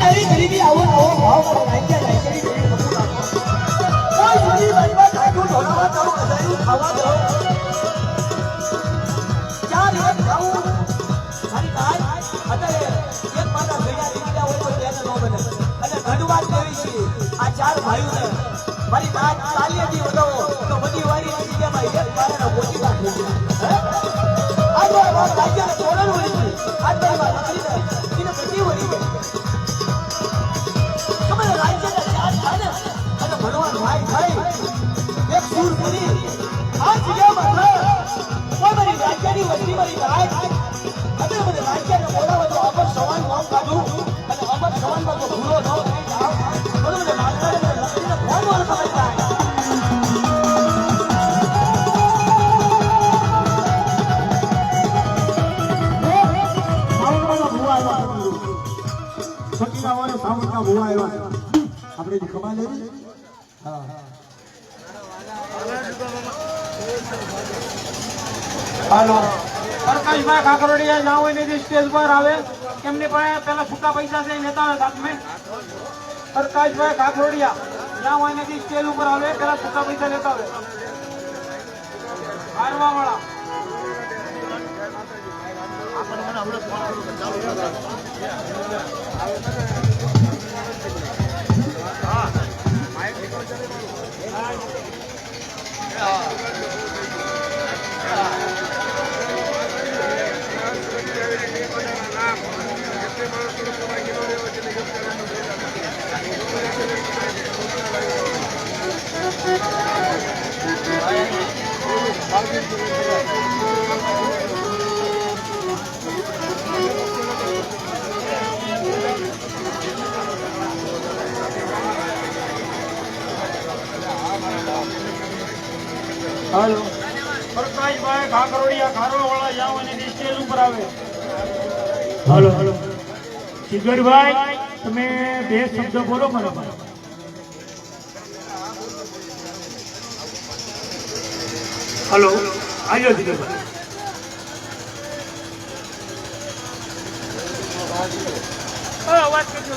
તારી ગરીબી આવો ભાવ પર લાગ્યા લાગ્યા કોઈ સુધી બાજવા ઠાઠું ઢોળાવા દો અજાયું ખાવા દો ચાર એક ખાવું મારી ભાઈ અત્યારે એક માતા ભેગા દીકરા હોય તો તેને ન બને અને ઘડવાત કેવી છે આ ચાર ભાઈઓને મારી વાત ચાલીએથી વધાવો તો બધી વારી જગ્યામાં એક મારાના પોચી રાખે છે આજે આ વાત રાજ્યને તોરણ હોય છે આજ મારી વાત કરીને એને બધી વળી ગઈ તમે રાજ્યના ચાર થાય અને ભગવાન ભાઈ થાય એક સૂર કરી આ જગ્યામાં થાય કોઈ મારી રાજ્યની વસ્તી મારી ભાઈ અને મને રાજ્યને બોલાવે તો અમર સવાન નામ કાઢું અને અમર સવાનમાં તો ભૂલો ન થઈ જાવ બધું મને માતાને લખીને ફોન વાર સમજ જાય સાવરકા ભૂવા આવ્યા છે આપણે જે ખબર લેવી હા હાલો પ્રકાશભાઈ કાકરોડિયા જ્યાં હોય ને સ્ટેજ પર આવે એમની પાસે પેલા છૂટા પૈસા છે લેતા આવે સાથ મેં પ્રકાશભાઈ કાકરોડિયા જ્યાં હોય ને સ્ટેજ ઉપર આવે પેલા છૂટા પૈસા લેતા આવે હારવા વાળા હાલો પ્રકાશભાઈ કાકરોડિયા ખારવા વાળા જ્યાં હોય ને સ્ટેજ ઉપર આવે હાલો હાલો શિગરભાઈ તમે બે શબ્દો બોલો મને હાલો આવ્યો જીગરભાઈ અવાજ કરજો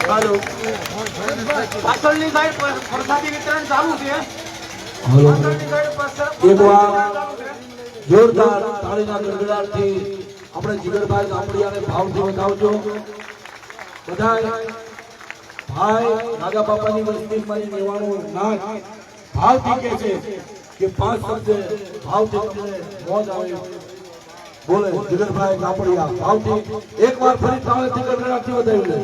હાલો પાછળની સાઈડ પ્રસાદી વિતરણ ચાલુ છે હાલો પાછળની સાઈડ એક વાર જોરદાર તાળીના ગડગડાટથી આપણે જીગરભાઈ ગામડિયાને ભાવથી વધાવજો બધાય ભાઈ નાગા બાપાની વસ્તી મારી નિવાણું નાચ ભાવથી કહે છે કે 5 શબ્દ ભાવથી તમને મોજ આવે બોલે જીગરભાઈ ગામડિયા ભાવથી એકવાર ફરી તાળીથી ગડગડાટથી વધાવી લે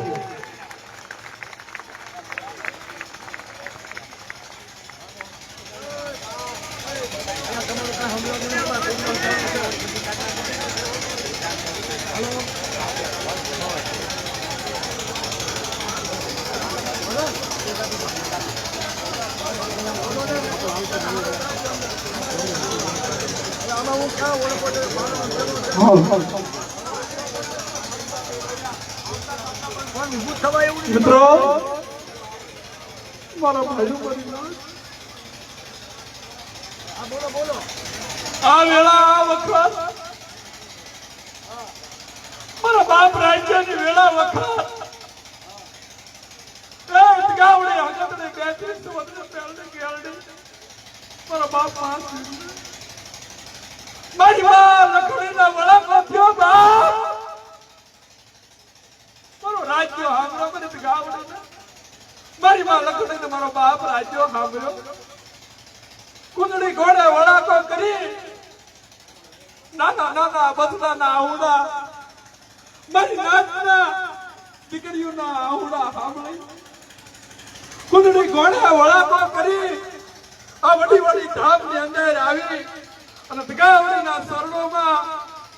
મિત્રો મારા ભાઈ આ વેળા વખત મારા બાપ રાજ્યની વેળા વખત ગાવડે હગતને બેઠી સુવર્ણ પેલને ગેલડી મારા બાપ પાસ મારી માં લખડીના વળા પાથ્યો બાપ મારો રાજ્ય હામરો મને ગાવડે મારી માં લખડીને મારો બાપ રાજ્ય હામરો કુંદડી ઘોડે વળાકો કરી નાના નાના બસડાના આહુડા મારી નાચના દીકરીઓના આહુડા સાંભળી કુંદડી ઘોડે વળાકો કરી આ વડી વડી ધામની અંદર આવી અને તગાવડીના સરણોમાં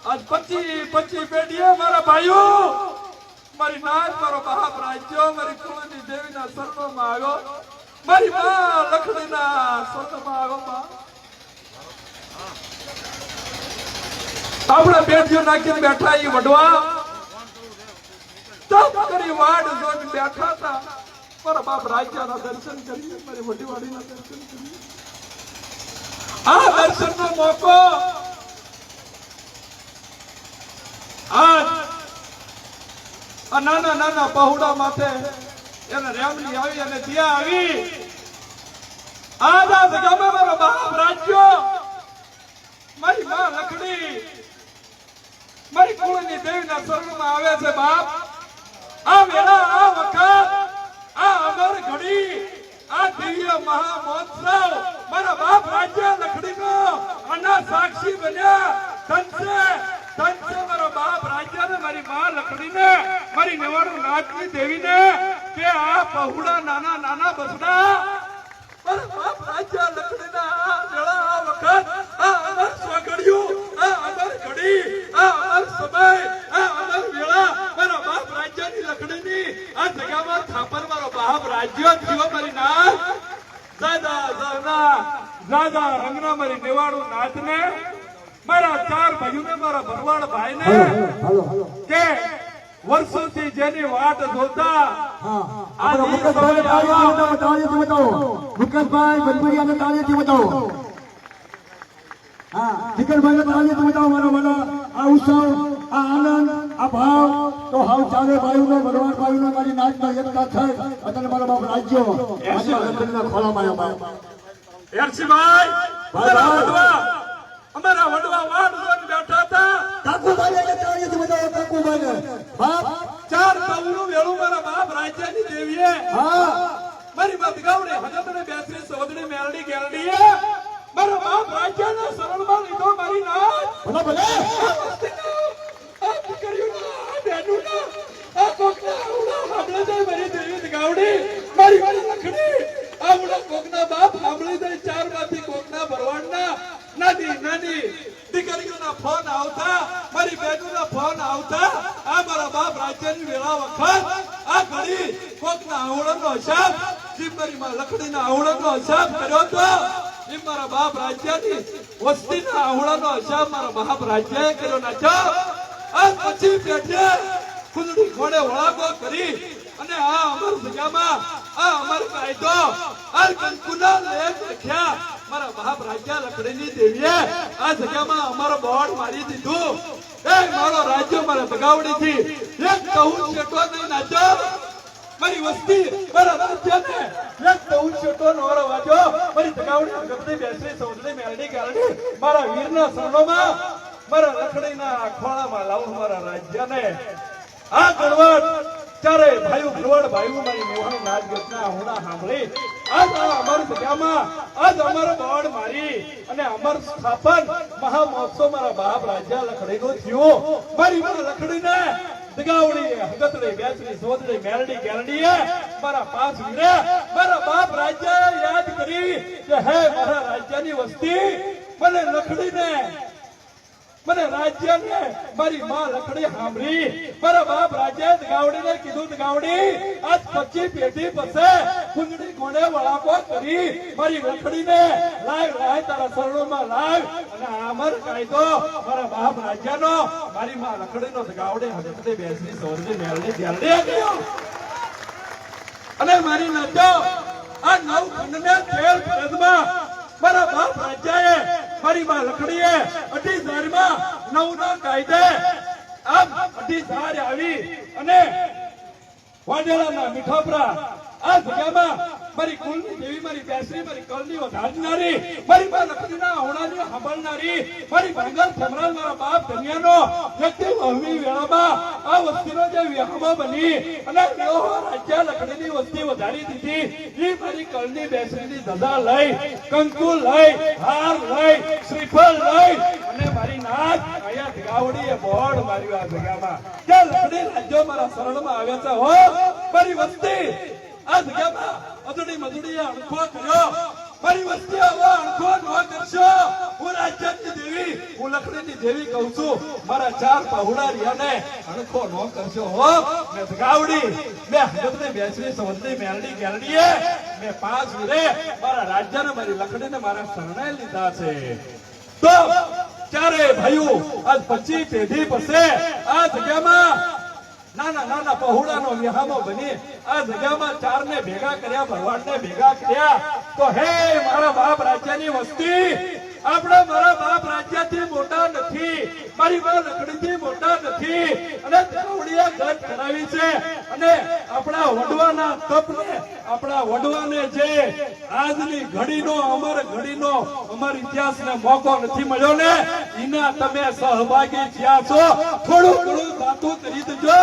આજ 25 પેઢીએ મારા ભાઈઓ મારી નાચ મારો બાપ રાજ્યો મારી કુળની દેવીના સરણોમાં આવ્યો મારી માં લખડીના સરણોમાં આવ્યો આપણે બેઠીઓ નાખીને બેઠા ઈ વડવા તપ કરી વાડ જોઈને બેઠા હતા. મારા બાપ રાજ્યના દર્શન કરીએ, મારી વડીવાડીના દર્શન કરીએ. આ દર્શનનો મોકો આજ આ નાના નાના પહોળા માથે એને રેમલી આવી અને ત્યાં આવી. આજ આ જગામાં મારો બાપ રાજ્યો, મારી માં લખડી મારી કુળની દેવીના શરણમાં આવે છે. બાપ આ વેળા, આ વખત, આ અમર ઘડી, આ દિવ્ય મહામહોત્સવ મારા બાપ રાજ્ય લખડીનો આના સાક્ષી બન્યા. ધનસે મારા બાપ રાજ્યને, મારી માં લખડીને, મારી નેવાડું નાચની દેવીને કે આ પહોળા નાના નાના બસડા મારા બાપ રાજ્ય લખડીના આ વેળા, આ વખત, આ અમર સ્વાગડ્યું, આ અમર ઘડી, આ અમર સમય, આ અમર વેળા મારા બાપ રાજ્યની લખડીની આ જગ્યામાં થાપર મારો બાપ રાજ્ય થયો. મારી નાચ દાદા રંગના મારી નેવાડું નાચને, મારા ચાર ભાઈઓને, મારા ભરવાડ ભાઈને કે વર્ષોથી જેની વાટ જોતા આપણો મુકેશભાઈ તાળીઓથી બતાવો. મુકેશભાઈ બલબડિયાને તાળીઓથી બતાવો. હા, જીગરભાઈને તાળીઓથી બતાવો. મારો આ ઉત્સવ, આ આનંદ, આ ભાવ તો હાવ ચારે ભાઈઓનો, ભરવાડ ભાઈઓનો મારી નાચમાં એકતા થઈ અને મારો બાપ રાજ્યો આજે લગ્નના ખોળામાં આવ્યા. એરસીભાઈ અમારા વડવા વાડ જોઈને બેઠા હતા. કાકુભાઈને તાળીઓથી બતાવો. કાકુભાઈને બાપ ચાર પૌનું વેળું મારા બાપ રાજ્યની દેવીએ હા મારી બાપ ગાવડે હજતને બેસરી સોદડી મેલડી ગેલડીએ મારા બાપ રાજ્યના શરણમાં લીધો. મારી નાચ ભલે ભલે આ દીકરીઓના, આ બહેનોના, આ કોકના આવડા સાંભળે જાય મારી દેવી ગાવડી, મારી વાળી લખડી આવડા કોકના બાપ સાંભળી જાય. ચાર માંથી કોકના ભરવાડના નાની નાની દીકરીઓના ફોન આવતા, મારી બહેનોના ફોન આવતા. આ મારા બાપ રાજ્યની વેળા વખત આ ઘડી કોકના આવડનો હિસાબ, જીમરીમાં લખડીના આવડનો હિસાબ કર્યો તો એ મારા બાપ રાજ્યની વસ્તીના આવડાનો હિસાબ મારા બાપ રાજ્યએ કર્યો. નાચો આ પછી પેટે ખુદડી ઘોડે વળાકો કરી અને આ અમર જગ્યામાં આ અમર કાયદો આ કંકુના લેખ લખ્યા. મારા બાપ રાજ્ય લખડીની દેવીએ આ જગ્યામાં અમારો બોર્ડ મારી દીધું. એ મારો રાજ્ય મારા બગાવડીથી એક કહું છેટો નહીં. નાચો મારી વસ્તી મારા રાજ્યને એક કહું છેટો નોરો વાજો. મારી બગાવડી ગગડી બેસરી સૌદડી મેલડી ગાલડી મારા વીરના શરણોમાં, મારા લખડીના ખોળામાં લાવું મારા રાજ્યને. આ ગણવટ ચારે ભાઈઓ ભરવાડ ભાઈઓ મારી મોહની નાચ ગીતના હોણા સાંભળી આજ અમારી જગ્યામાં આજ અમારો બોર્ડ મારી અને અમર સ્થાપન મહામહોત્સવ મારા બાપ રાજ્ય લખડીનો થયો. મારી મારા લખડીને દગાવડી હગતડી બેસડી સોદડી મેલડી ગેલડીએ મારા પાસ વીરે મારા બાપ રાજ્ય યાદ કરી કે હે મારા રાજ્યની વસ્તી મને લખડીને, મને રાજ્યને મારી માં લખડી સાંભળી. મારા બાપ રાજ્ય દગાવડીને કીધું, દગાવડી આજ 25 પેઢી પછી કુંજડી કોણે વળાકો કરી મારી લખડીને લાવ તારા શરણોમાં લાવ અને અમર કાયદો મારા બાપ રાજ્યનો મારી માં લખડીનો દગાવડે હદે બેસની સોરજી મેળડી ગેલડી ગયો. અને મારી નજો આ નવ ખંડને ખેલ પ્રદમાં મારા બાપ રાજ્યએ મારી માં લખડીએ 18,000 માં 9 ના કાયદે આમ 18,000 આવી અને વાડેલાના મીઠાપરા આ જગ્યામાં મારી કુલની દેવી, મારી બેસરી, મારી કલની વધારનારી, મારી માં લખડીના હોણાની સાંભળનારી, મારી ભાંગર થમરાલ મારા બાપ ધનિયાનો વ્યક્તિ વહમી વેળામાં આ વસ્તીનો જે વ્યાહમો બની અને રાજ્ય લખડીની વસ્તી વધારી દીધી. એ મારી કલની બેસરીની ધજા લઈ, કંકુ લઈ, હાર લઈ, શ્રીફળ લઈ અને મારી નાચ અહીંયા ગાવડીએ બોર્ડ માર્યું આ જગ્યામાં કે લખડી રાજ્યો મારા શરણમાં આવે છે. હો મારી વસ્તી આ જગ્યામાં અજડી મજડીએ અણખો કર્યો. મારી વસ્તી હવે અણખો ન કરશો. હું રાજ્યની દેવી, હું લખડીની દેવી કહું છું. મારા ચાર પહોળા રિયાને અણખો ન કરશો. હો મેં ગાવડી, મેં હગતની બેસરી સોદડી મેલડી ગેલડીએ મેં 5 વીરે મારા રાજ્યને, મારી લખડીને મારા શરણે લીધા છે. તો ચારે ભાઈઓ આજ 25 પેઢી પછી આ જગ્યામાં નાના નાના પહોળાનો વિહામો બની આ જગ્યામાં ચારને ભેગા કર્યા, ભરવાડને ભેગા કર્યા. તો હે મારા બાપ રાજ્યની વસ્તી, આપણે મારા બાપ રાજ્યથી મોટા નથી, મારી માં લકડીથી મોટા નથી, અને ચાવડીએ ગત કરાવી છે. અને આપણા વડવાના તપને, આપણા વડવાને જે આજની ઘડીનો અમાર ઇતિહાસને મોકો નથી મળ્યો ને, એના તમે સહભાગી થયા છો. થોડું થોડું વાતું કરી દેજો.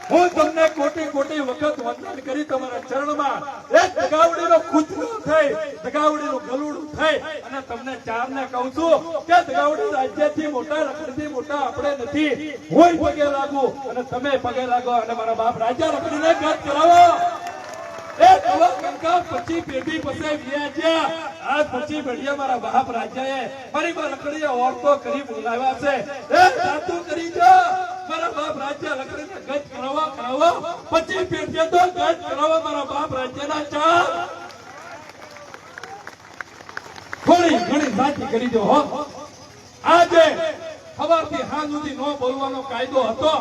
હું તમને કોટી કોટી વખત વંદન કરી તમારા ચરણમાં એક દગાવડીનો કૂતરો થઈ, દગાવડીનું ગલુડું થઈ, અને તમને ચારને કહું છું કે દગાવડી રાજ્યથી મોટા, રખડથી મોટા આપણે નથી. હું પગે લાગુ અને તમે પગે લાગો અને મારા બાપ રાજ્ય રખડીને ગત કરાવો. એક નવા કંકા 25 પેઢી પછી વ્યાજ્યા. આજ 25 પેઢીએ મારા બાપ રાજ્યએ મારી માં લકડીએ ઓળખો કરી બોલાવ્યા છે. એ સાતું કરી જો મારા બાપ રાજ્ય લકડીને ગત કરાવો. 25 પેઢીએ તો ગત કરાવો મારા બાપ રાજ્યના ચાર. થોડી ઘણી સાચી કરી દો હો. આજે સવારથી સાંજ સુધી નો બોલવાનો કાયદો હતો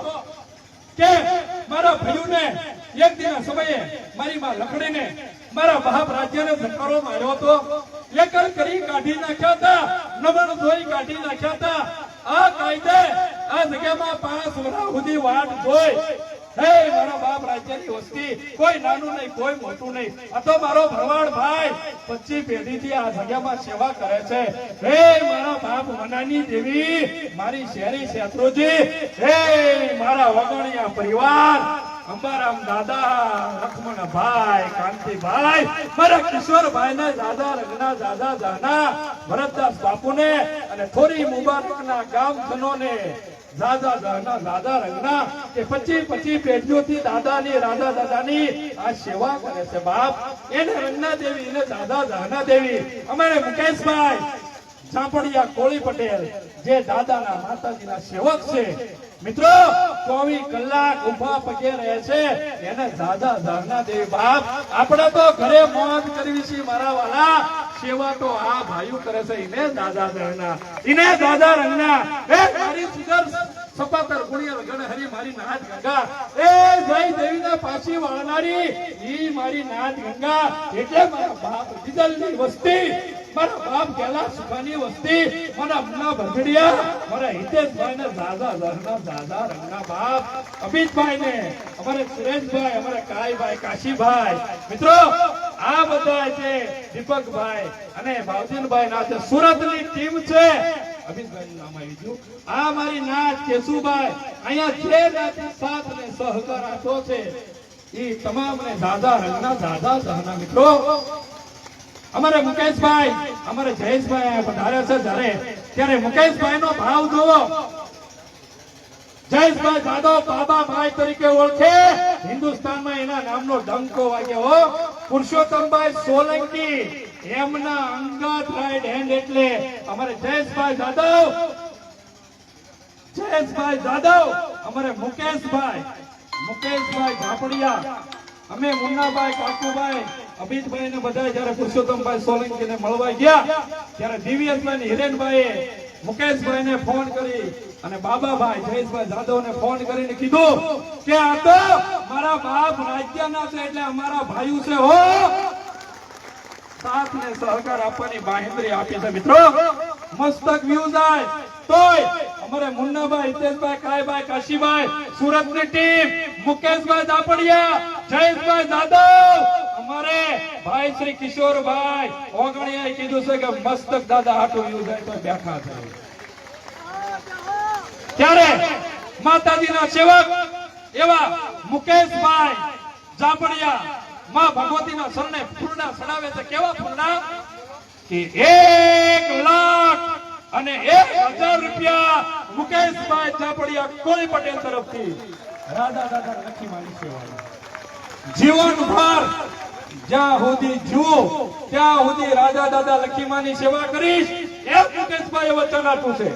કે મારા ભાઈઓને એક દિના સમયે મારી માં લકડીને મારા બાપ રાજ્યને ધક્કારો માર્યો હતો. એકલ કરી કાઢી નાખ્યા હતા, નમન જોઈ કાઢી નાખ્યા હતા. આ કાયદે આ જગ્યામાં 5 વર્ષ સુધી વાટ જોઈ. હે મારા બાપ રાજ્યની વસ્તી, કોઈ નાનું નહીં, કોઈ મોટું નહીં. આ તો મારો ભરવાડ ભાઈ 25 પેઢીથી આ જગ્યામાં સેવા કરે છે. હે મારા બાપ મનાની દેવી, મારી શેરી શેત્રુજી, હે મારા વગણિયા પરિવાર, અંબારામ દાદા, લક્ષ્મણભાઈ, કાંતિભાઈ, મારા કિશોરભાઈ ને દાદા રંગના દાદા જાના, ભરતદાસ બાપુને અને થોરી મુબારકના ગામજનોને દાદા જાના દાદા રંગના કે 25 પેઢીઓથી દાદાની રાધા દાદાની આ સેવા કરે છે. બાપ એને રંગના દેવી, એને દાદા જાના દેવી. અમારે મુકેશભાઈ ચાંપડિયા કોળી પટેલ જે દાદાના માતાજીના સેવક છે મિત્રો, 24 કલાક ઉભા પગે રહે છે, એને દાદા જાના દેવી. બાપ આપણે તો ઘરે મોજ કરવી છે મારા વાલા, સેવા તો આ ભાઈઓ કરે છે. એને દાદા જાના, એને દાદા રંગના. એ મારી સુગર સપાતર ગુણિયા ગણ હરી મારી નાથ ગંગા, એ જય દેવીના પાછી વાળનારી ઈ મારી નાથ ગંગા. એટલે મારા બાપ જીદલની વસ્તી, મારા બાપ ગેલા સુખાની વસ્તી, મારા મુન્ના ભરગડિયા, મારા હિતેશભાઈ ને દાદા જાના દાદા રંગના. બાપ અમિતભાઈ ને, અમારે સુરેશભાઈ, અમારે કાઈભાઈ, કાશીભાઈ, મિત્રો આ બધા છે, દીપકભાઈ અને ભાવજીનભાઈ ના છે, સુરતની ટીમ છે. અમિતભાઈ નામ આવી ગયું. આ મારી નાથ કેશુભાઈ અહીંયા જે નાથી સાથ અને સહકાર આપ્યો છે એ તમામ ને દાદા રંગના દાદા જાના. મિત્રો અમારે મુકેશભાઈ, અમારે જયેશભાઈ પધારે છે ત્યારે મુકેશભાઈ નો ભાવ જુઓ. જયેશભાઈ જાદવ બાબાભાઈ તરીકે ઓળખે, હિન્દુસ્તાનમાં એના નામનો ડંકો વાગ્યો હો. પુરુષોત્તમભાઈ સોલંકી એમના અંગત રાઈટ હેન્ડ, એટલે અમારે જયેશભાઈ જાદવ, અમારે મુકેશભાઈ ઝાપડિયા, અમે મુન્નાભાઈ, કાકુભાઈ, અમિતભાઈ ને બધા જયારે પુરુષોત્તમભાઈ સોલંકી ને મળવા ગયા ત્યારે દિવ્યેશભાઈ ને હિરેનભાઈ મુકેશભાઈ ને ફોન કરી અને બાબાભાઈ જયેશભાઈ જાદવ ને ફોન કરીને કીધું કે આ તો મારા બાપ રાજ્યના છે, એટલે અમારા ભાઈઓ છે હો. સાથ ને સહકાર આપવાની બાહેંધરી આપી છે. મિત્રો મસ્તક વ્યૂ જાય તોય અમારે મુન્નાભાઈ, હિતેશભાઈ, કાઈભાઈ, કાશીભાઈ, સુરતની ટીમ, મુકેશભાઈ ઝાપડિયા, જયેશભાઈ જાદવ, અમારે ભાઈ શ્રી કિશોરભાઈ ઓગણિયાએ કીધું છે કે મસ્તક દાદા હાટુ વ્યૂ જાય તો બેઠા થાય. ત્યારે માતાજીના સેવક એવા મુકેશભાઈ ઝાપડિયા માં ભગવતીના શરણે ફૂલડા ચડાવે છે. કેવા ફૂલડા કે 1,01,000 રૂપિયા મુકેશભાઈ ઝાપડિયા કોળી પટેલ તરફથી રાધા દાદા લખી માની સેવા. જીવનભર જ્યાં સુધી જુઓ ત્યાં સુધી રાધા દાદા લખીમાની સેવા કરીશ એમ મુકેશભાઈ વચન આપ્યું છે.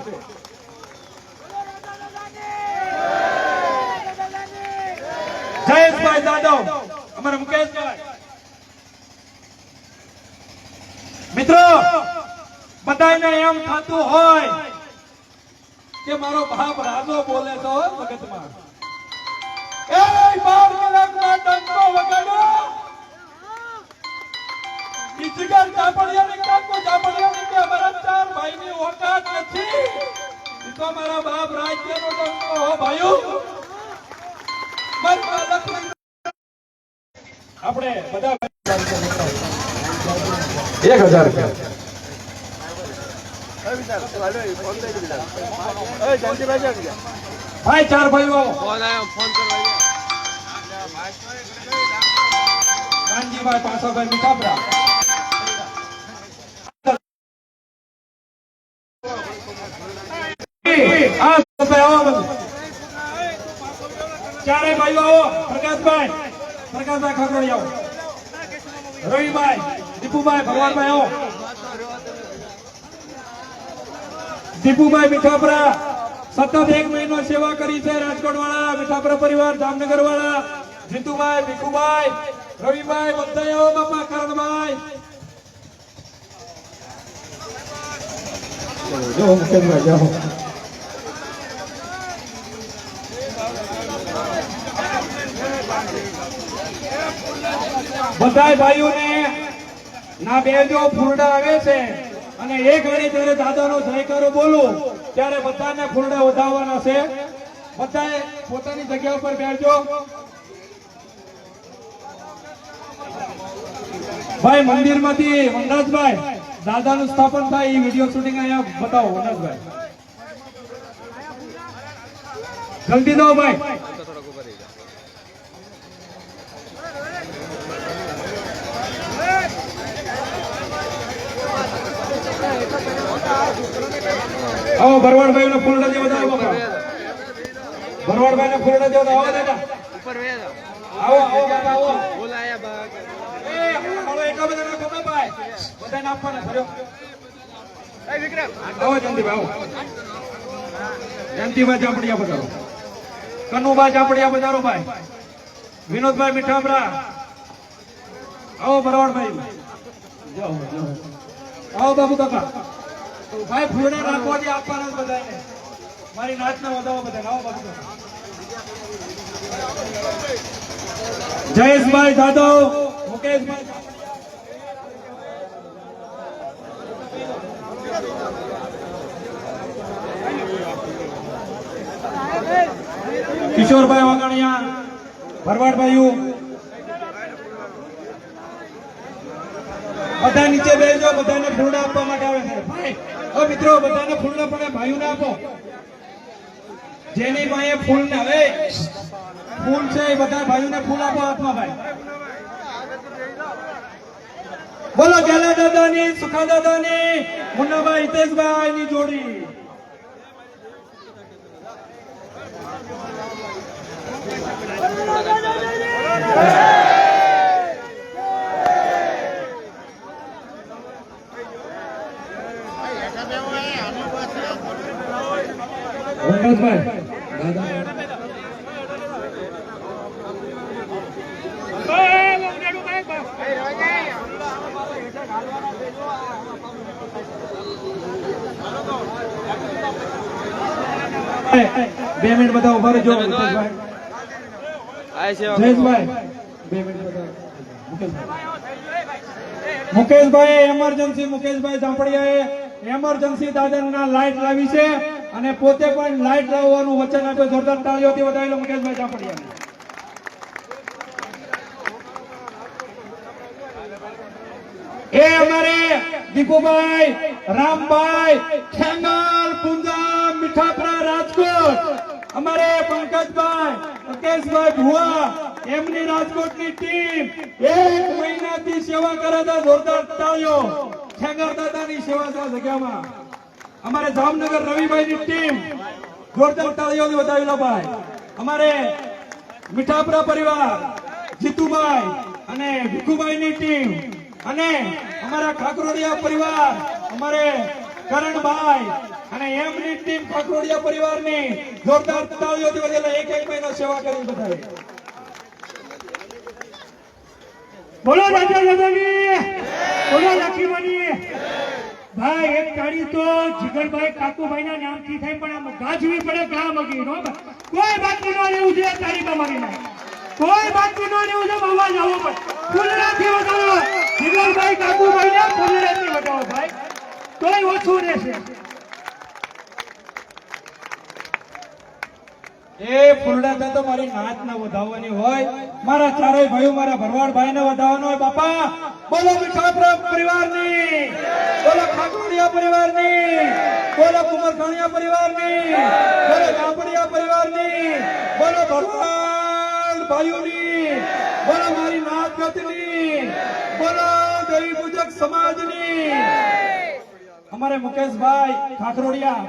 જયેશભાઈ જાદવ, અમારા મુકેશભાઈ. મિત્રો બધાને એમ થતું હોય કે મારો બાપ રાજો બોલે તો મગજમાં એ 12 કલાકમાં ડંકો વગાડો ઈજગર ચાપડિયાની કાકો ચાપડિયાની કે અમારા 4 ભાઈની ઓકાત નથી ઈ તો મારા બાપ રાજ્યનો ડંકો હો ભાઈઓ મનમાં લખી આપણે બધા 1000 રૂપિયા ભાઈ 4 ભાઈઓ કાનજીભાઈ 500 ભાઈ મીઠાપરા ચારે ભાઈઓ આવો પ્રકાશભાઈ ખગડોળી આવો રવિભાઈ દીપુભાઈ ભગવાનભાઈ આવો દીપુભાઈ મીઠાપરા સતત 1 મહિનો સેવા કરી છે રાજકોટ વાળા મીઠાપરા પરિવાર જામનગર વાળા જીતુભાઈ ભીખુભાઈ રવિભાઈ બધા આવો બાપા કરણભાઈ જો મુકેશભાઈ જાઓ બધા ભાઈઓને ના બેજો ફૂલડા આવે છે અને એક વારી ત્યારે દાદાનો જયકારો બોલું ત્યારે બધાને ફૂલડા વધાવવાના છે બધાએ પોતાની જગ્યા ઉપર બેસજો ભાઈ મંદિરમાંથી વનરાજભાઈ દાદાનું સ્થાપન થાય એ વિડીયો શૂટિંગ અહીંયા બતાવો વનરાજભાઈ જલ્દી દો ભાઈ આવો ભરવાડભાઈ નો ફૂલડા જેવો આવો ભરવાડભાઈ નો ફૂલડા જેવો આવો દાદા આવો બાબા આવો બોલાયા બા એ આવો એટલા બધા નાખો ભાઈ બધાને આપવાના ભર્યો એ વિક્રમ આવો જંતીભાઈ આવો જંતીભાઈ ચાપડિયા બજારો કનુભાઈ ચાપડિયા બજારો ભાઈ વિનોદભાઈ મીઠાપરા આવો ભરવાડભાઈ જાઓ આવો બાબુ કાકા ભાઈ ફૂલડા રાખવાથી આપવાના બધાને મારી નાચના વધાવો બધા આવો બાબુ જયેશભાઈ જાદવ મુકેશભાઈ કિશોરભાઈ વાઘાણીયા ભરવાડભાઈઓ બધા નીચે બેસજો બધાને ફૂલડા આપવા માટે આવે છે ભાઈ ઓ મિત્રો બધાને ફૂલડા પણ ભાઈઓને આપો જેની પાસે ફૂલ ને હવે ફૂલ છે એ બધા ભાઈઓને ફૂલ આપો હાથમાં ભાઈ બોલો ગેલા દાદાની સુખા દાદાની મુન્નાભાઈ હિતેશભાઈ ની જોડી બે મિનિટ બધા ઉભા રહેજો જયેશભાઈ 2 મિનિટ મુકેશભાઈ એમરજન્સી મુકેશભાઈ જામપડિયાએ એમરજન્સી દાદરના લાઈટ લાવી છે અને પોતે પણ લાઈટ લાવવાનું વચન આપ્યું જોરદાર તાળીઓથી વધાવી લો મુકેશભાઈ જામપડિયાને એ અમારે દીપુભાઈ રામભાઈ ખેંગલ પુંજા મીઠાપરા રાજકોટ અમારે પંકજભાઈ મુકેશભાઈ ભુવા એમની રાજકોટની ટીમ 1 મહિનાથી સેવા કરે છે જોરદાર તાળીઓ ખેંગર દાદાની સેવા છે જગ્યામાં અમારે જામનગર રવિભાઈની ટીમ જોરદાર તાળીઓથી વધાવી લો ભાઈ અમારે મીઠાપરા પરિવાર જીતુભાઈ અને ભીખુભાઈની ટીમ અને અમારા ખાકરોડિયા પરિવાર અમારે કરણભાઈ અને એમની ટીમ ખાકરોડિયા પરિવારની જોરદાર તાળીઓથી વધેલા 1 મહિનો સેવા કરી બધાએ બોલો રાજા દાદાની બોલો લક્ષ્મીમાની ભાઈ એક તાળી તો જીગરભાઈ કાકુભાઈના નામથી થાય પણ આમ ગાજવી પડે કામ મગી નો કોઈ બાકી ન લેવું જોઈએ તાળીમાં મારી ના કોઈ બાકી ન લેવું છે અવાજ આવો પણ ફૂલડાથી વધારો જીગરભાઈ કાકુભાઈને ફૂલડાથી વધારો ભાઈ તોય ઓછું રહેશે એ ફૂલડા તો મારી નાચ ના વધાવવાની હોય મારા ચારેય ભાઈઓ મારા ભરવાડ ભાઈ ને વધાવવાનો હોય બાપા બોલો મીઠાપરા પરિવારની બોલો ખાકરોડિયા પરિવારની બોલો કુમારખાણીયા પરિવારની બોલો ગામડિયા પરિવારની બોલો ભરવાડ ભાઈઓની બોલો મારી નાચ ગતની બોલો દેવી પૂજક સમાજની અમારે મુકેશભાઈ ખાખરોડિયા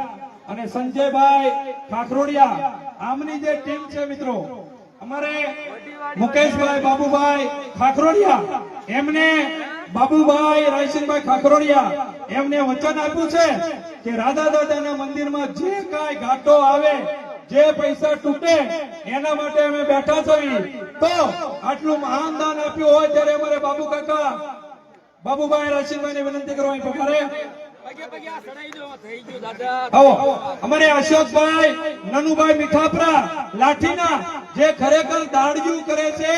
અને સંજયભાઈ ખાખરોડિયા આમની જે ટીમ છે મિત્રો અમારે મુકેશભાઈ બાબુભાઈ ખાખરોડિયા એમને બાબુભાઈ રાયસિંહભાઈ ખાખરોડિયા એમને વચન આપ્યું છે કે રાધા દાદાના મંદિરમાં જે કાંઈ ઘાટો આવે જે પૈસા તૂટે એના માટે અમે બેઠા છીએ તો આટલું મહાન દાન આપ્યું હોય ત્યારે અમારે બાબુ કાકા બાબુભાઈ રાયસિંહભાઈને વિનંતી કરવા અહીં પધારે આવો અમારે અશોકભાઈ નનુભાઈ મીઠાપરા લાઠીના જે ખરેખર દાડજુ કરે છે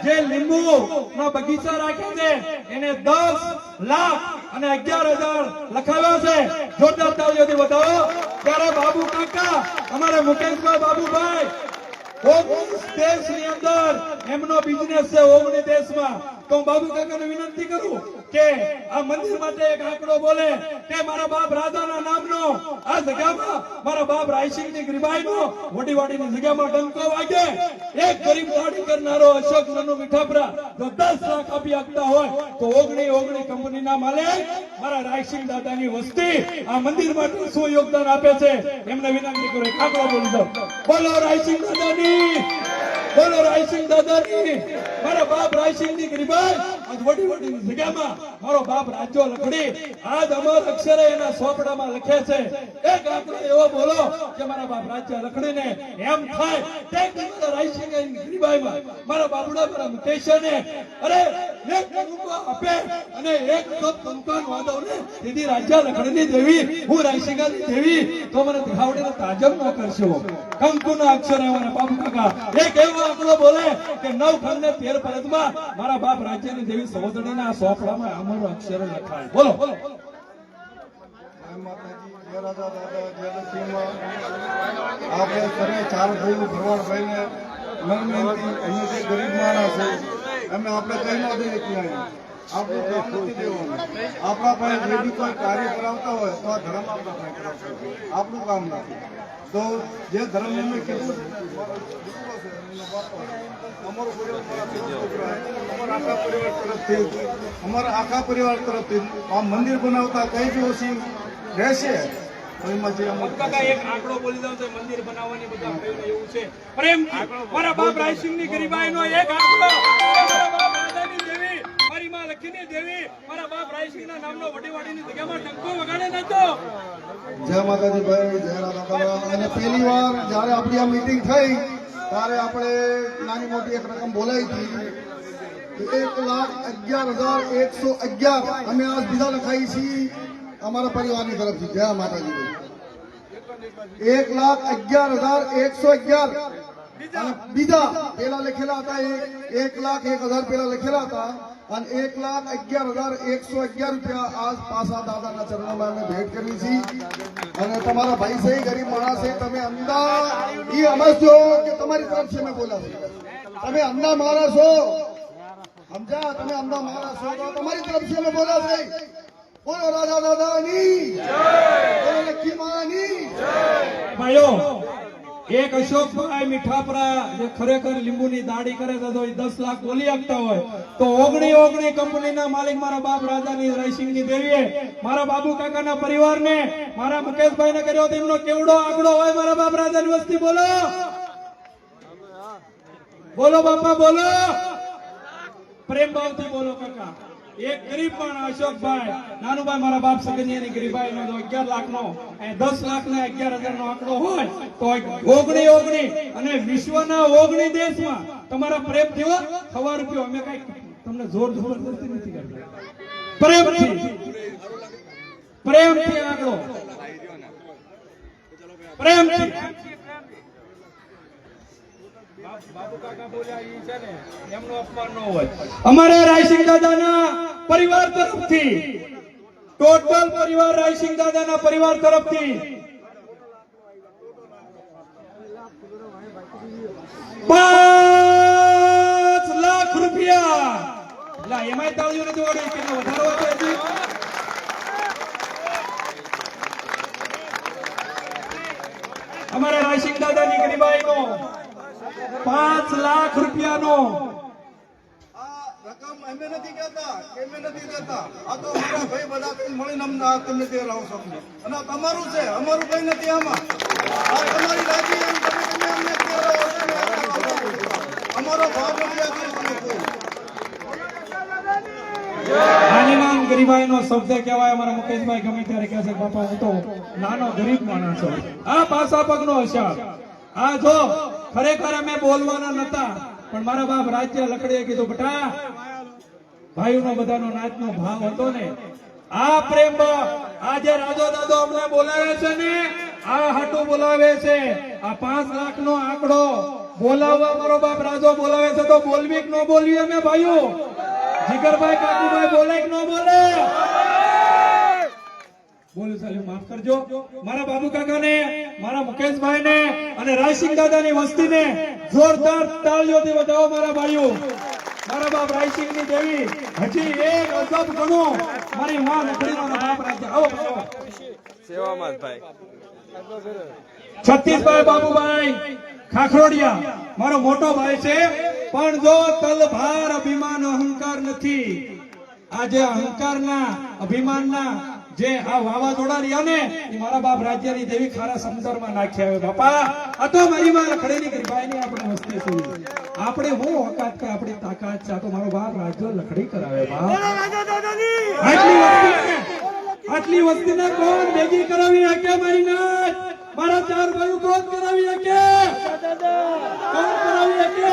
જે લીંબુ નો બગીચા રાખે છે એને 10 લાખ અને 11,000 લખાવ્યો છે જોરદાર તાળીઓથી વધાવો ત્યારે બાબુ કાકા અમારે મુકેશભાઈ બાબુભાઈ 19 દેશની અંદર એમનો બિઝનેસ છે 19 દેશમાં તો હું બાબુ કાકાને વિનંતી કરું કે આ મંદિર માટે એક આંકડો બોલે કે મારા બાપ રાજાના નામનો આ જગ્યામાં મારા બાપ રાયસિંહની ગરીબાઈનો વડીવાડીની જગ્યામાં ડંકો વાગે એક ગરીબ દાડી કરનારો અશોક નનુ મીઠાપરા જો 10 લાખ આપી આપતા હોય તો 19 કંપનીના માલિક મારા રાયસિંહ દાદાની વસ્તી આ મંદિર માટે શું યોગદાન આપે છે એમને વિનંતી કરું એક આંકડો બોલી દો બોલો રાયસિંહ દાદાની બોલો રાયસિંહ દાદાની મારા બાપ રાયસિંહની ગરીબાઈ આજ વડીવાડીની જગ્યામાં મારો બાપ રાજ્યો લખડી આજ અમર અક્ષરે એના સોપડામાં લખે છે એક આંકડો એવો બોલો કે મારા બાપ રાજ્ય લખડીને એમ થાય કે મારા રાયસિંહની ગરીબાઈમાં મારા બાપડા મારા મુકેશને અરે એક કંકુ આપે અને એક કપ કંકાન વાદવને દીદી રાજ્ય લખડીની દેવી હું રાયસિંહની દેવી તો મને દેખાવડીને તાજબ ન કરશો કંકુના અક્ષરે મારા બાપુ કાકા એક એવો આંકડો બોલે કે 9 ખંડ ને 13 પરતમાં મારા બાપ રાજ્યની દેવી સહોદરીના સોપડામાં અમર અક્ષરે લખાય બોલો આપણે સર્વે ચાર ભાઈઓ ભરવાડભાઈને અમે જે ગરીબ માણસ છે અમે આપણે કઈ ના દઈએ ત્યાં આપણું કામ નથી દેવાનું આપણા પાસે જે બી કોઈ કાર્ય કરાવતા હોય તો આ ધર્મ આપણા પાસે કરાવતા હોય આપણું કામ નથી તો જે ધર્મ એમને કીધું અમારા આખા પરિવાર તરફથી આ મંદિર બનાવતા કઈ બી ઓછી રહેશે તો એમાં જે કાકા એક આંકડો બોલી દઉં તો મંદિર બનાવવાની બધા ભાઈઓને એવું છે પ્રેમથી મારા બાપ રાયસિંહની ગરીબાઈનો એક આંકડો મારા બાપ રાજાની દેવી મારી માં લક્ષ્મીની દેવી મારા બાપ રાયસિંહના નામનો વડીવાડીની જગ્યામાં ટંકો વગાડે નતો જય માતાજી ભાઈ જય રાધા અને પહેલી વાર જ્યારે આપણી આ મીટિંગ થઈ ત્યારે આપણે નાની મોટી એક રકમ બોલાવી હતી 1,11,111 અમે આજ બીજા લખાઈ છીએ અમારા પરિવારની તરફથી જય માતાજી ભાઈ 1,11,111 અને બીજા પેલા લખેલા હતા 1,01,000 પેલા લખેલા હતા અને 1,11,111 રૂપિયા આજ પાછા દાદાના ચરણોમાં અમે ભેટ કરવી છે અને તમારા ભાઈ છે ગરીબ માણસ છે તમે અંદા એ સમજજો કે તમારી તરફ છે મેં બોલા છે તમે અંદા મારા છો સમજા તમે અંદા મારા છો તો તમારી તરફ છે મેં બોલા છે બોલો રાજા દાદાની બોલો લક્ષ્મી માની ભાઈઓ એક અશોકભાઈ મીઠાપરા જે ખરેખર લીંબુની દાઢી કરે છે તો એ 10 લાખ બોલી આપતા હોય તો 19 કંપનીના માલિક મારા બાપ રાજાની રાયસિંહની દેવીએ મારા બાબુ કાકાના પરિવારને મારા મુકેશભાઈને કર્યો તો એમનો કેવડો આંકડો હોય મારા બાપ રાજાની વસ્તી બોલો બોલો બાપા બોલો પ્રેમ ભાવથી બોલો કાકા એક ગરીબ પણ અશોકભાઈ નાનુભાઈ મારા બાપ સગનિયાની ગરીબાઈ નો 11 લાખનો 10 લાખ ને 11,000 નો આંકડો હોય તો 19 અને વિશ્વના 19 દેશમાં તમારા પ્રેમ થયો 1 રૂપિયો અમે કઈ તમને જોર જબરદસ્તી નથી કરતા પ્રેમથી પ્રેમથી આંકડો, પ્રેમથી. બાબુ કાકા બોલ્યા ઈ છે ને એમનો અપમાન ન હોય. અમારે રાયસિંહ દાદાના પરિવાર તરફથી, ટોટલ પરિવાર રાયસિંહ દાદાના પરિવાર તરફથી 5 લાખ રૂપિયા. લા એમાંય તાળીઓ નથી વળી, કેટલો વધારો હતો હજી. અમારા રાયસિંહ દાદાની ગરીબાઈનો 5 લાખ રૂપિયાનો આ રકમ અમે નથી કહેતા કે અમે નથી દેતા. આ તો મારા ભાઈ બધા કઈ મળીને અમને આ તમે દે રહો છો અમને. અને આ તમારું છે, અમારું કઈ નથી આમાં. આ તમારી રાજી એમ તમે અમને દે રહો છો. અમારો ભાવ નથી આપી તમે કોઈ. આની નામ ગરીબાઈનો શબ્દ કહેવાય. અમારા મુકેશભાઈ ગમે ત્યારે કહે છે બાપા હું તો નાનો ગરીબ માણસ છું. આ પાસા પગનો હશાર. આ જો ખરેખર અમે બોલવાના નતા, પણ મારા બાપ રાજ્ય લકડીએ કીધું બેટા ભાઈઓનો બધાનો નાચનો ભાવ હતો ને, આ પ્રેમ આ જે રાજો દાદો અમને બોલાવે છે ને, આ હાટું બોલાવે છે. આ 5 લાખનો આંકડો બોલાવવા મારો બાપ રાજો બોલાવે છે તો બોલવી કે ન બોલવી અમે ભાઈઓ? જીગરભાઈ કાકુભાઈ બોલે કે ન બોલે? બોલું સાહેબ માફ કરજો. મારા બાબુ કાકાને, મારા મુકેશભાઈને અને રાયસિંહ દાદાની વસ્તીને જોરદાર તાળીઓથી વધાવો મારા ભાઈઓ. મારા બાપ રાયસિંહની દેવી હજી એક અજબ ગણો મારી માં લખડીનો બાપ રાજ્ય. આવો આવો સેવામાં ભાઈ છત્તીસભાઈ બાબુભાઈ ખાખરોડિયા મારો મોટો ભાઈ છે, પણ જો તલભાર અભિમાન અહંકાર નથી. આ જે અહંકારના અભિમાનના જે આ વાવાઝોડા રહ્યા ને એ મારા બાપ રાજ્યની દેવી ખારા સમુદ્રમાં નાખ્યા આવે. બાપા આ તો મારી માં લખડેની ગરીબાઈની આપણે વસ્તી છે. આપણે હું ઓકાત કે આપણી તાકાત છે. આ તો મારો બાપ રાજ્ય લખડી કરાવે. બાપ આટલી વસ્તીને કોણ ભેગી કરાવી શકે? મારી નાચ મારા 4 ભાઈઓ કોણ કરાવી શકે? કોણ કરાવી શકે?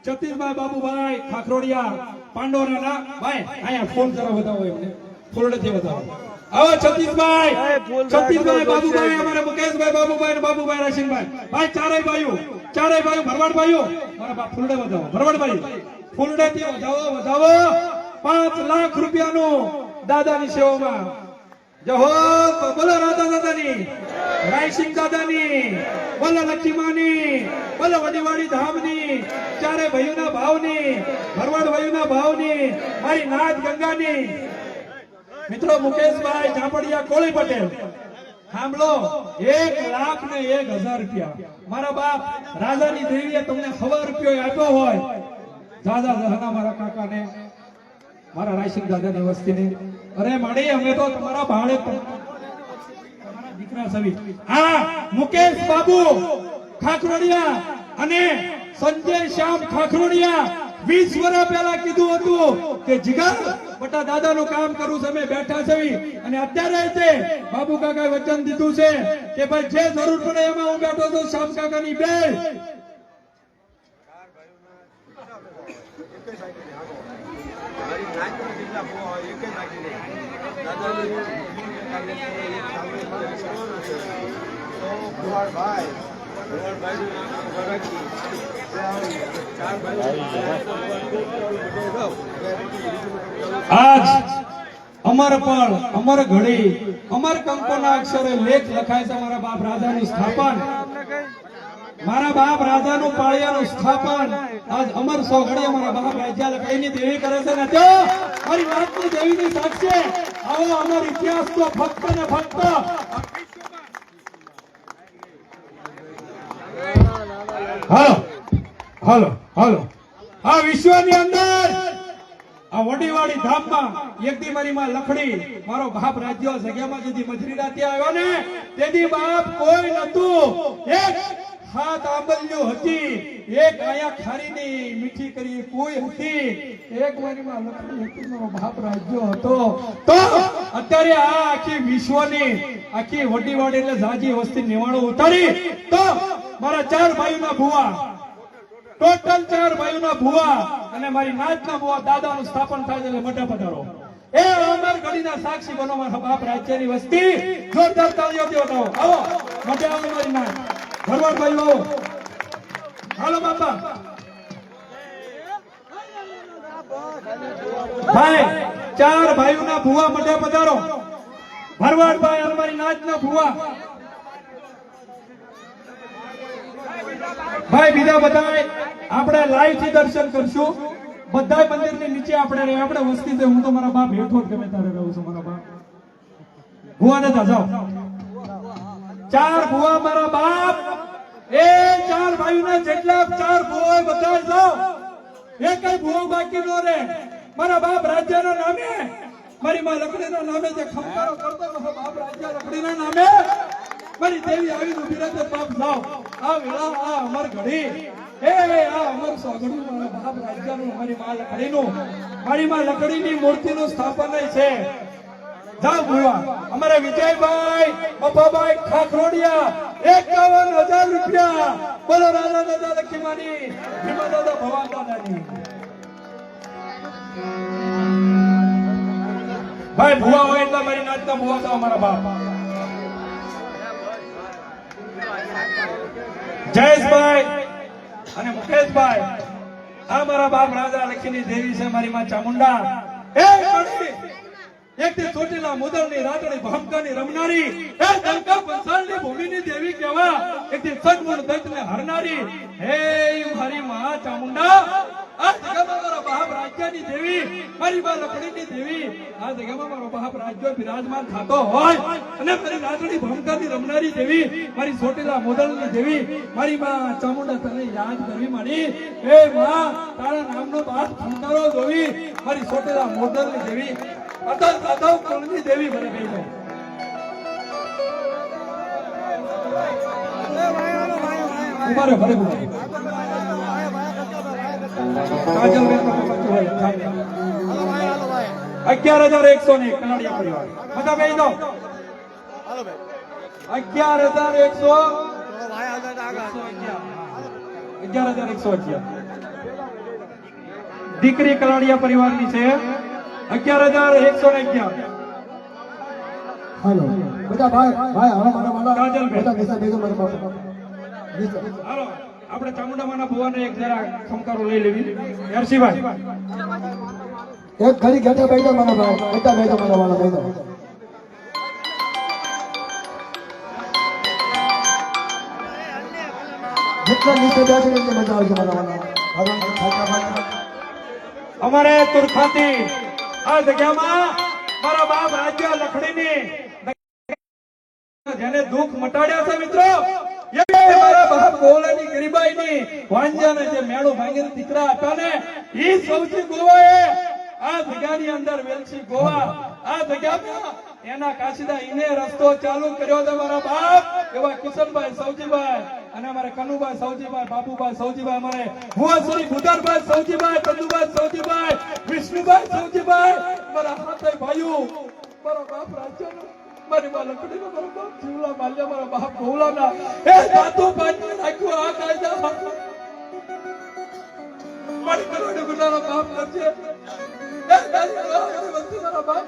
છત્તીસભાઈ બાબુભાઈ ખાખરોડિયા પાંડોરાના ભાઈ અહીંયા ફોન કરો બતાવો એમને ફોલ્ડથી બતાવો. આવો છત્તીસભાઈ બાબુભાઈ અમારા મુકેશભાઈ બાબુભાઈ અને બાબુભાઈ રાશિનભાઈ ભાઈ ચારેય ભાઈઓ ભરવાડ ભાઈઓ મારા બાપ ફૂલડે બતાવો. ભરવાડ ભાઈ ફૂલડેથી વધાવો 5 લાખ રૂપિયાનો દાદાની સેવામાં. જય હો બોલો રાધા દાદાની, રાયસિંહ દાદાની, બોલો લક્ષ્મીમાની, બોલો વડીવાડી ધામની, ચારે ભાઈઓના ભાવની, ભરવાડ ભાઈઓના ભાવની, મારી નાથ ગંગાની. મિત્રો મુકેશભાઈ ઝાપડિયા કોળી પટેલ સાંભળો 1,01,000 રૂપિયા મારા બાપ રાજાની દેવીએ તમને 1,000 રૂપિયા આપ્યો હોય. દાદા દહના મારા કાકાને, મારા રાયસિંહ દાદાની વસ્તીને, અરે માડી અમે તો તમારા ભાડે દીકરા સવી. આ મુકેશ બાબુ ખાખરોડિયા અને સંજય શ્યામ ખાખરોડિયા 20 વર્ષ પહેલા કીધું હતું કે જીગર બટા દાદાનું કામ કરું છે, અમે બેઠા છે. અને અત્યારે તે બાબુ કાકાએ વચન દીધું છે કે ભાઈ જે જરૂર પડે એમાં હું બેઠો છું. શ્યામ કાકાની બેન આજ અમર પળ, અમર ઘડી, અમર કંકોના અક્ષરે લેખ લખાય છે. મારા બાપ રાજાનું સ્થાપન, મારા બાપ રાજાનું પાળિયાનું સ્થાપન આજ અમર 100 ઘડી અમારા બાપ રાજ્ય લખાઈની દેવી કરે છે ને જો મારી વાતની દેવીની સાક્ષી. આવો અમર ઇતિહાસ તો ફક્ત ને ફક્ત હાલો આ વિશ્વની અંદર આ વડીવાડી ધામમાં એક દી મારી માં લખડી મારો બાપ રાજ્ય જગ્યામાં જેથી મજરી રાતે આવ્યો ને તેથી બાપ કોઈ નતું. એક હાથ આંબલ્યો હતી, એક આયા ખારીની મીઠી કરી કોઈ હતી, એક મારી માં લખડી હતી, મારો બાપ રાજ્ય હતો. તો અત્યારે આ આખી વિશ્વની આખી વડીવાડી એટલે જાજી વસ્તી નિવાણું ઉતારી તો મારા 4 ભાઈઓના ભુવા ટોટલ 4 ભાઈઓના ભુવા અને મારી નાચના ભુવા દાદાનું સ્થાપન થાય છે એટલે મોટા પધારો. એ અમર ગઢીના સાક્ષી બનો મારા બાપ રાજ્યની વસ્તી. જોરદાર તાળીઓથી વટાવો. આવો મજા આવે મારી નાચ. ભરવાડ ભાઈઓ આવો. હાલો બાપા. ભાઈ 4 ભાઈઓના ભુવા મોટા પધારો. ભરવાડ ભાઈ અને મારી નાચના ભુવા. ભાઈ બીજા બધા આપણે લાઈવ થી દર્શન કરશું. બધા મંદિરની નીચે આપણે વસ્તી છે. હું તો મારા બાપ હેઠો જ ગમે ત્યારે રહું છું. મારા બાપ ભુવા ને જાઓ. 4 ભુવા મારા બાપ. એ 4 ભાઈઓના જેટલા 4 ભુવા બધા જાઓ. એ કઈ ભુવા બાકી ન રહે. મારા બાપ રાજ્યના નામે, મારી માં લકડીના નામે જે ખંકારો કરતો મારા બાપ રાજ્ય લકડીના નામે મારી દેવી આવી ઉભી રહે. બાપ જાઓ. આ વેળા આ અમર ઘડી એ આ અમર સોગડું મારા બાપ રાજ્યનું, મારી માં લકડીનું, મારી માં લકડીની મૂર્તિનું સ્થાપન છે. જાઓ ભુવા. અમારે વિજયભાઈ બપ્પાભાઈ ખાખરોડિયા 51,000 રૂપિયા. બોલો રાજા દાદા લક્ષ્મીમાની, ભીમા દાદા ભવાન દાદાની. ભાઈ ભુવા હોય એટલે મારી નાચના ભુવા છો અમારા બાપ. જયેશભાઈ અને મુકેશભાઈ આ મારા બાપ રાજા લક્ષ્મીની દેવી છે. મારી માં ચામુંડા એ કડી એકથી ચોટીલા મુદલની રાતડી ભમકાની રમનારી એ દંકા પંસાળની ભૂમિની દેવી કહેવા. એકથી સદમુન દૈતને હરનારી હે મારી માં ચામુંડા. આ જગ્યામાં મારો બાપ રાજ્યની દેવી, મારી માં લકડીની દેવી, આ જગ્યામાં મારો બાપ રાજ્ય બિરાજમાન થતો હોય અને મારી રાતડી ભમકાની રમનારી દેવી, મારી ચોટીલા મુદલની દેવી, મારી માં ચામુંડા તને યાદ કરવી મારી. એ માં તારા નામનો બાપ ખંકારો જોવી, મારી ચોટીલા મુદલની દેવી, અતલ સાધવ કુળની દેવી મને કહી દો. ઉભા રહો, ભલે ભલે. કાજલ બેન નો બચ્ચો હોય. 11,101 કનાડિયા પરિવાર. બધા બેસી જાઓ. 11,111. દીકરી કલાડિયા પરિવારની છે. 11,111. હાલો બધા ભાઈ ભાઈ હાલો મારા કાજલ બેન. બધા બેસા બેસો મારા બાપ. હાલો આપણે ચામુંડામાના ભુવાને એક જરા ખમકારો લઈ લેવી. હરસિભાઈ એક ઘડી ઘેટા બેઠા મારા ભાઈ, બેઠા બેઠા મારા વાળા બેઠા. જેટલા નીચે બેઠે એટલે મજા આવશે મારા વાળા. અમારે તુરખાતી આ જગ્યામાં મારા બાપ રાજ્ય લખડીની જેને દુઃખ મટાડ્યા છે મિત્રો, એ મારા બાપ ગોલાની ગરીબાઈની વાંજાને જે મેળો ભાંગીને દીકરા હતા ને, એ સૌથી ગોવાએ આ જગ્યાની અંદર વેલસી ગોવા આ જગ્યામાં એના કાશીદા ઈને રસ્તો ચાલુ કર્યો છે મારા બાપ. એવા કિશનભાઈ સૌજીભાઈ અને અમારે કનુભાઈ સૌજીભાઈ, બાબુભાઈ સૌજીભાઈ, અમારે ભુવાશ્રી ભુદારભાઈ સૌજીભાઈ, કંદુભાઈ સૌજીભાઈ, વિષ્ણુભાઈ સૌજીભાઈ, મારા હાથે ભાઈઓ, મારા બાપ રાજ્યનો, મારી માં લકડીનો, મારો બાપ જીવલા માલ્યા, મારા બાપ ગોલાના એ દાતો પાટી નાખ્યો આ કાયદા. મારી કરોડો ગુનાનો બાપ કરશે. એ દાદી વસ્તુ મારા બાપ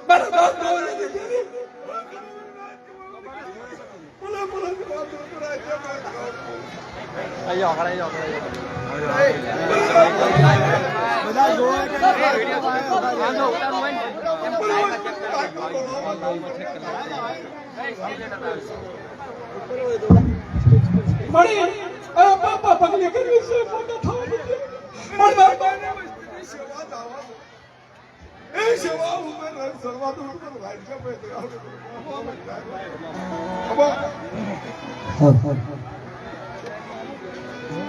મારા બાપ ગોલાની દેવી. મળી પાપા પગલે કરવી છે, મોટા થવા માટે એ સેવા ઉપર સર્વાદુ ઉપર રાજ્ય પે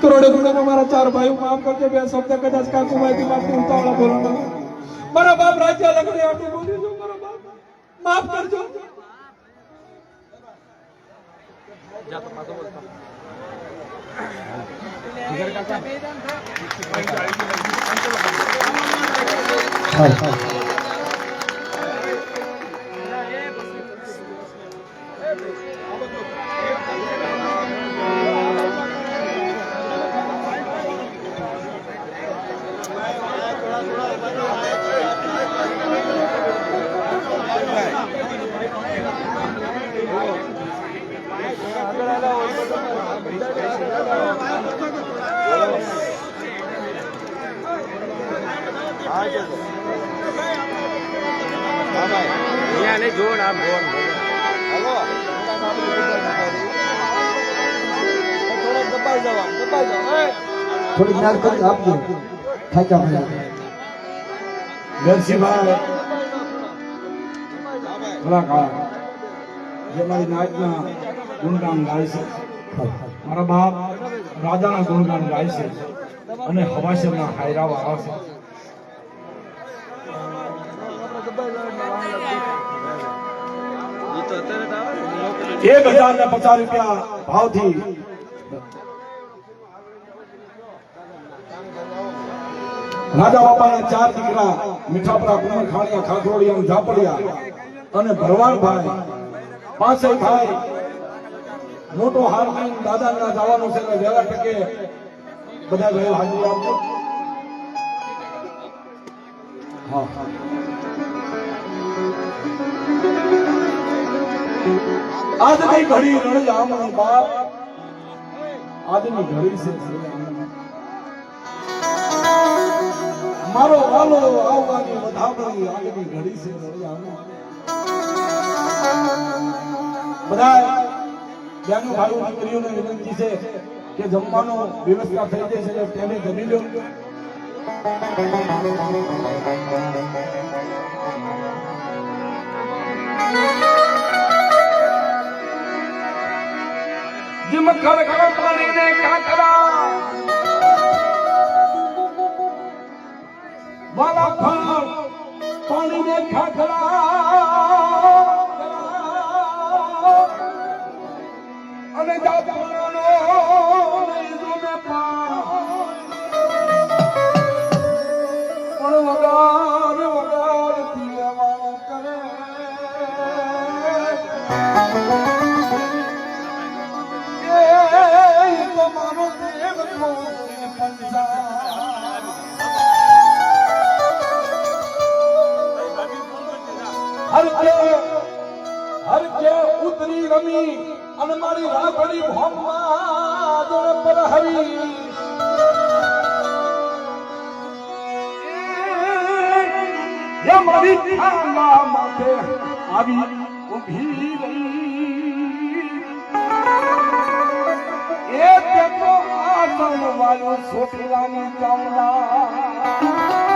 કરોડો ગુણો મારા 4 ભાઈઓ માફ કરજો. બે શબ્દ કદાચ કાકુભાઈ માફી ઉતાવળા બોલવાનો. મારા બાપ રાજ્ય લગડે આટલું બોલી જો. મારા બાપ માફ કરજો. અહીંયા નહીં જોડ આમ જોડ હલો થોડોક દબાઈ જાવ થોડી જ્ઞાન કરી આપજો થાક્યા મળ્યા નરસિંહભાઈ કલાકાર જે મારી નાચના ગુણગાન ગાય છે મારા બાપ રાજાના ગુણગાન ગાય છે અને હવાસરના હાયરાઓ આવે છે 1050 રૂપિયા ભાવથી રાજા બાપાના 4 દીકરા મીઠાપરા કુમર ખાણીયા ખાખરોડિયા ઝાપડિયા અને ભરવાડભાઈ પાંચેય ભાઈ મોટો હાર લઈને દાદાના જવાનું છે એટલે વહેલા ટકે બધા ભાઈઓ હાજરી આપજો. હા આજ કઈ ઘડી રણ જામનો બાપ આજની ઘડી છે મારો વાલો આવવાની વધામણી આગની ઘડી છે રણ જામનો બધા બેનો ભાઈઓ દીકરીઓને વિનંતી છે કે જમવાનો વ્યવસ્થા થઈ જશે એટલે તેને જમી લો. जिम खर खर पानी ने काकरा वाला खर पानी ने खाखरा અને જાતવાનો નૈઝુને પા પણ વગાર વગાર પીવા કરે મારો દેવ હર કે ઉતરી રમી અને મારી રાખડી ભોમમાં દોડ પર હરી મારી થાલા માથે આવી ઉભી રહી એ તો આસન વાળો સોટીલાની ચાવડા